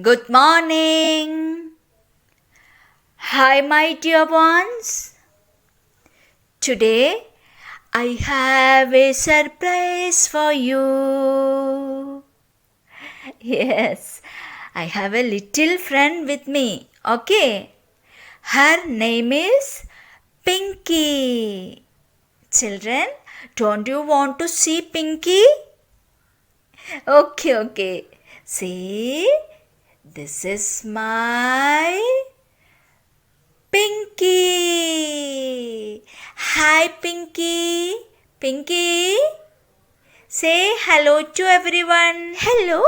Good morning. Hi, my dear ones. Today I have a surprise for you. Yes, I have a little friend with me. Okay. Her name is Pinky. Children, don't you want to see Pinky? Okay. See, this is my Pinky. Hi, Pinky. Pinky, say hello to everyone. Hello,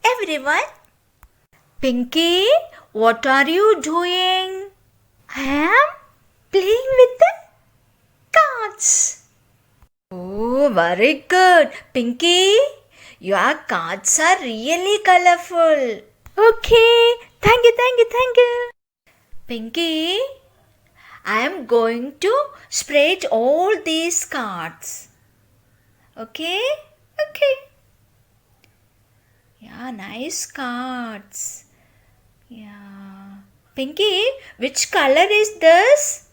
everyone. Pinky, what are you doing? I am playing with the cards. Oh, very good. Pinky, your cards are really colorful. Okay, thank you. Pinky, I am going to spread all these cards. Okay? Okay. Yeah, nice cards. Yeah. Pinky, which color is this?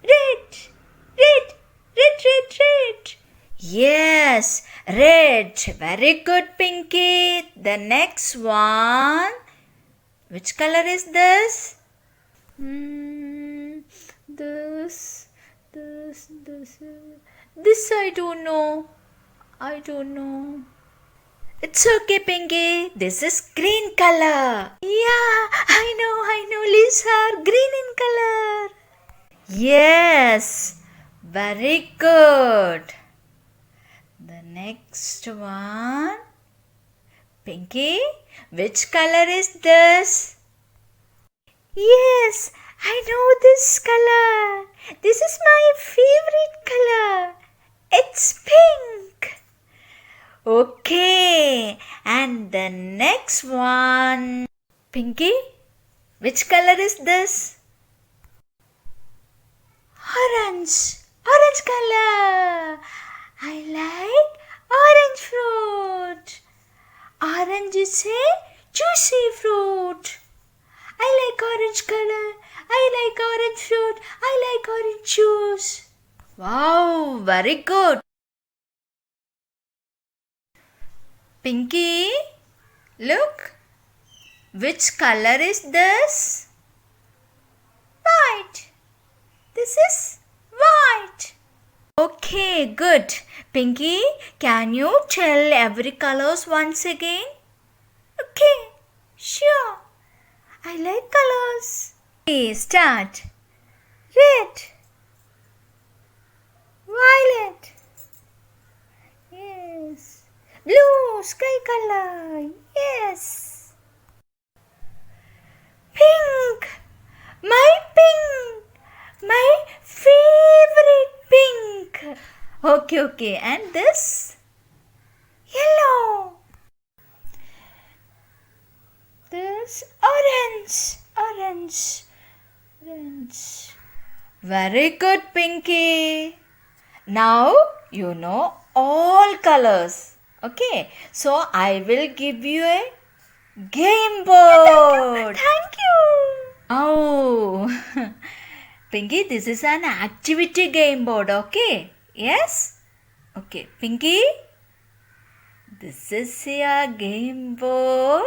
Red. Red. Yes, red. Very good, Pinky. The next one. Which color is this? This. This I don't know. It's okay, Pinky. This is green color. Yeah, I know. Leaves are green in color. Yes, very good. The next one. Pinky, which color is this? Yes, I know this color. This is my favorite color. It's pink. Okay, and the next one. Pinky, which color is this? Orange color. I like orange fruit. Orange is a juicy fruit. I like orange color. I like orange fruit. I like orange juice. Wow, very good. Pinky, look. Which color is this? White. This is white. Okay, good. Pinky, can you tell every colors once again? Okay, sure. I like colors. Okay, start. Red. Violet. Yes. Blue, sky color. Yes. Pink. My pink. My favorite pink. Okay. And this? Yellow. This orange. Very good, Pinky. Now you know all colors. Okay, so I will give you a game board. Thank you. Oh, Pinky, this is an activity game board. Okay, yes? Okay, Pinky, this is your game board.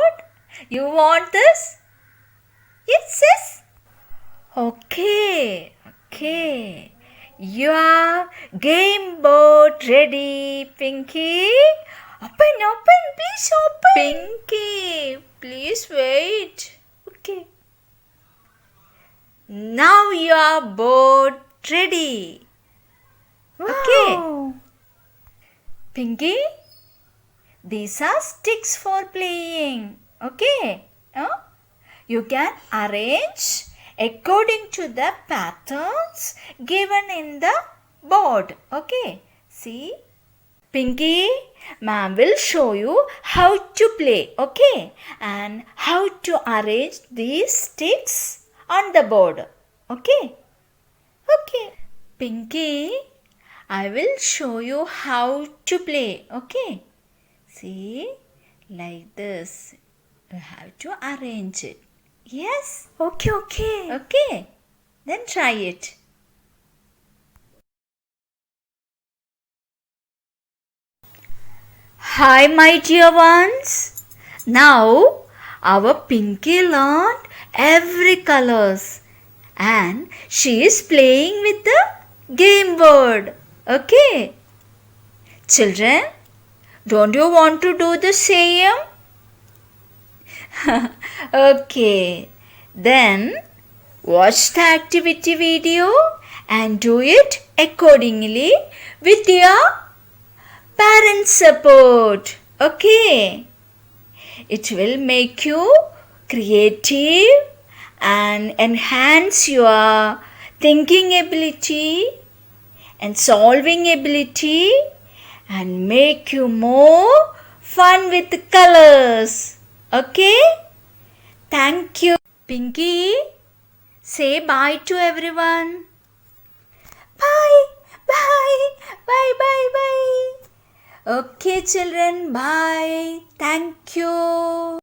You want this? Yes. Okay. Your game board ready, Pinky? Open, please open. Pinky, please wait. Okay. Now your board ready. Wow. Okay. Pinky, these are sticks for playing. Okay. You can arrange according to the patterns given in the board. Okay. See? Pinky, ma'am will show you how to play. Okay. And how to arrange these sticks on the board. Okay. Pinky, I will show you how to play. Okay. See? Like this. You have to arrange it. Yes? Okay. Okay. Then try it. Hi, my dear ones. Now, our Pinky learned every colors and she is playing with the game board. Okay. Children, don't you want to do the same? Okay. Then watch the activity video and do it accordingly with your parent support. Okay. It will make you creative and enhance your thinking ability and solving ability and make you more fun with the colors. Okay? Thank you. Pinky, say bye to everyone. Bye. Bye. Bye. Bye. Bye. Okay, children. Bye. Thank you.